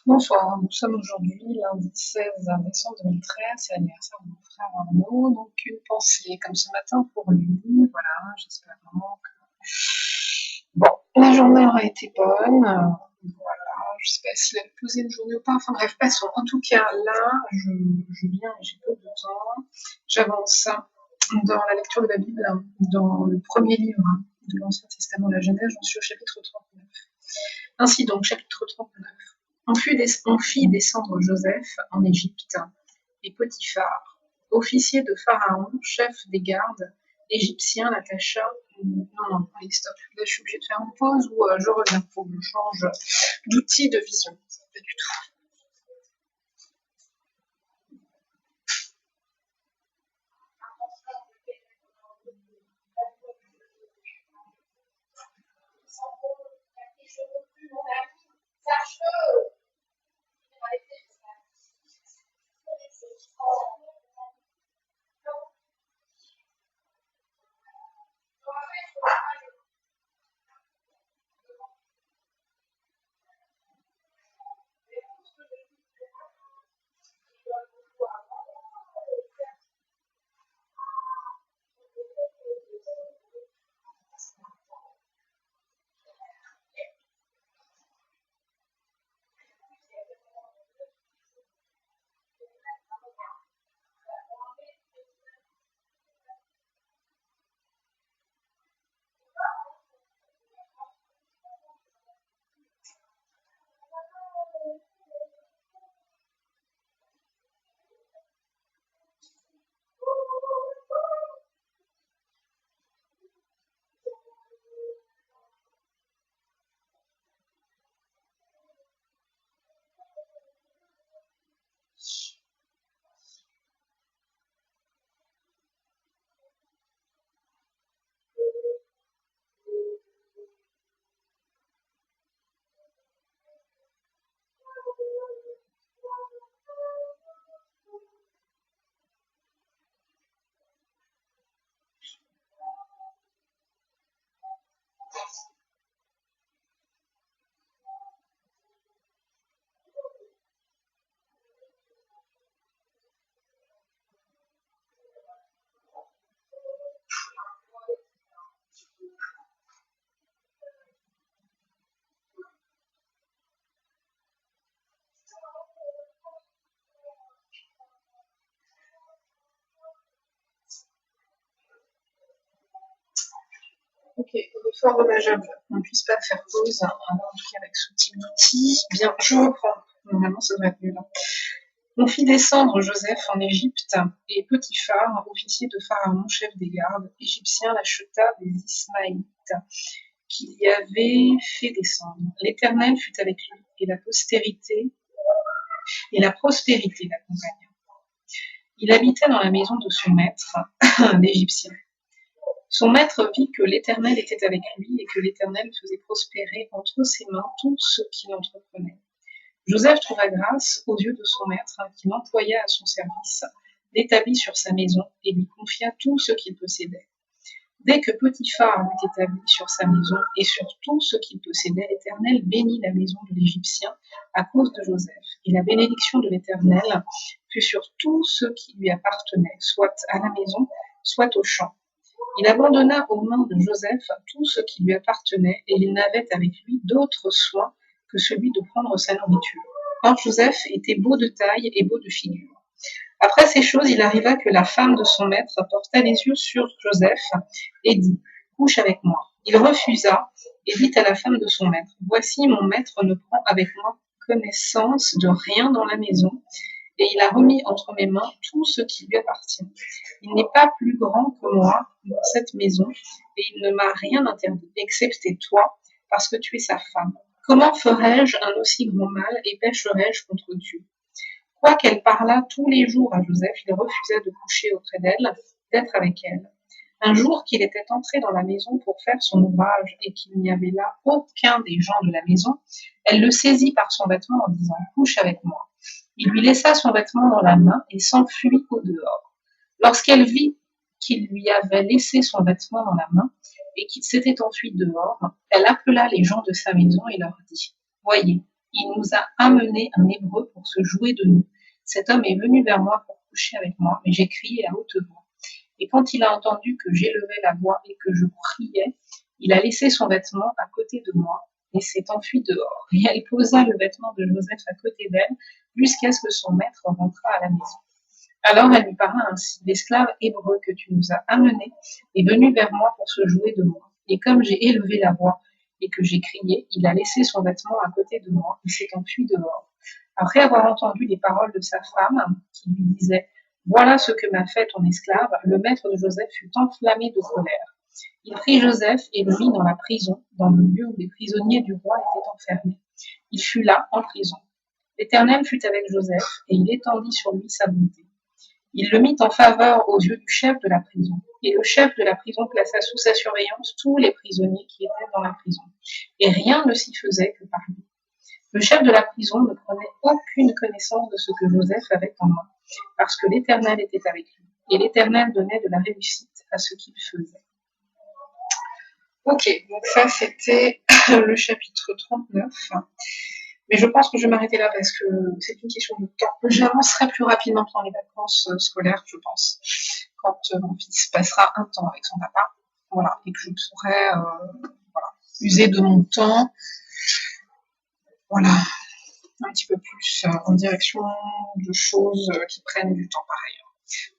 Bonsoir, nous sommes aujourd'hui lundi 16 décembre 2013, c'est l'anniversaire de mon frère Arnaud, donc une pensée comme ce matin pour lui, voilà, j'espère vraiment que bon, la journée aura été bonne, voilà, je sais pas s'il a posé une journée ou pas, enfin bref, passons. En tout cas, là, je viens et j'ai peu de temps, j'avance dans la lecture de la Bible, dans le premier livre de l'Ancien Testament, la Genèse, j'en suis au chapitre 39. Ainsi donc, chapitre 39. On fit descendre Joseph en Égypte, et Potiphar, officier de Pharaon, chef des gardes égyptiens, l'attacha. Non, allez, stop. Là, je suis obligée de faire une pause ou je reviens pour que je change d'outil de vision. Pas du tout. Ok, il est fort dommageable qu'on ne puisse pas faire pause, en tout cas avec ce type d'outil. Bien, je reprends. Normalement, ça devrait être mieux là. On fit descendre Joseph en Égypte, et Potiphar, officier de Pharaon, chef des gardes égyptiens, l'acheta des Ismaélites, qu'il y avait fait descendre. L'Éternel fut avec lui, et la prospérité l'accompagna. Il habitait dans la maison de son maître, l'Égyptien. Son maître vit que l'Éternel était avec lui, et que l'Éternel faisait prospérer entre ses mains tout ce qu'il entreprenait. Joseph trouva grâce aux yeux de son maître, qui l'employa à son service, l'établit sur sa maison et lui confia tout ce qu'il possédait. Dès que Potiphar l'eut établi sur sa maison et sur tout ce qu'il possédait, l'Éternel bénit la maison de l'Égyptien à cause de Joseph. Et la bénédiction de l'Éternel fut sur tout ce qui lui appartenait, soit à la maison, soit au champ. Il abandonna aux mains de Joseph tout ce qui lui appartenait, et il n'avait avec lui d'autre soin que celui de prendre sa nourriture. Or Joseph était beau de taille et beau de figure. Après ces choses, il arriva que la femme de son maître porta les yeux sur Joseph et dit, couche avec moi. Il refusa et dit à la femme de son maître, voici mon maître ne prend avec moi connaissance de rien dans la maison, et il a remis entre mes mains tout ce qui lui appartient. Il n'est pas plus grand que moi dans cette maison, et il ne m'a rien interdit, excepté toi, parce que tu es sa femme. Comment ferais-je un aussi grand mal et pécherais-je contre Dieu? Quoiqu'elle parlât tous les jours à Joseph, il refusa de coucher auprès d'elle, d'être avec elle. Un jour qu'il était entré dans la maison pour faire son ouvrage et qu'il n'y avait là aucun des gens de la maison, elle le saisit par son vêtement en disant « Couche avec moi ». Il lui laissa son vêtement dans la main et s'enfuit au dehors. Lorsqu'elle vit qu'il lui avait laissé son vêtement dans la main et qu'il s'était enfui dehors, elle appela les gens de sa maison et leur dit « Voyez, Il nous a amené un Hébreu pour se jouer de nous. Cet homme est venu vers moi pour coucher avec moi, mais j'ai crié à haute voix. Et quand il a entendu que j'élevais la voix et que je criais, il a laissé son vêtement à côté de moi et s'est enfui dehors. Et elle posa le vêtement de Joseph à côté d'elle jusqu'à ce que son maître rentrât à la maison. Alors elle lui parla ainsi: l'esclave hébreu que tu nous as amené est venu vers moi pour se jouer de moi. Et comme j'ai élevé la voix et que j'ai crié, il a laissé son vêtement à côté de moi et s'est enfui dehors. Après avoir entendu les paroles de sa femme, qui lui disait: voilà ce que m'a fait ton esclave, le maître de Joseph fut enflammé de colère. Il prit Joseph et le mit dans la prison, dans le lieu où les prisonniers du roi étaient enfermés. Il fut là, en prison. L'Éternel fut avec Joseph, et il étendit sur lui sa bonté. Il le mit en faveur aux yeux du chef de la prison. Et le chef de la prison plaça sous sa surveillance tous les prisonniers qui étaient dans la prison. Et rien ne s'y faisait que par lui. Le chef de la prison ne prenait aucune connaissance de ce que Joseph avait en main, parce que l'Éternel était avec lui. Et l'Éternel donnait de la réussite à ce qu'il faisait. Ok, donc ça c'était le chapitre 39. Mais je pense que je vais m'arrêter là parce que c'est une question de temps. J'avancerai plus rapidement pendant les vacances scolaires, je pense, quand mon fils passera un temps avec son papa, voilà, et que je pourrai user de mon temps, voilà, un petit peu plus en direction de choses qui prennent du temps par ailleurs.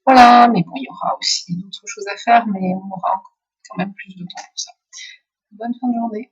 Voilà, mais bon, il y aura aussi d'autres choses à faire, mais on aura quand même plus de temps pour ça. Bonne fin de journée.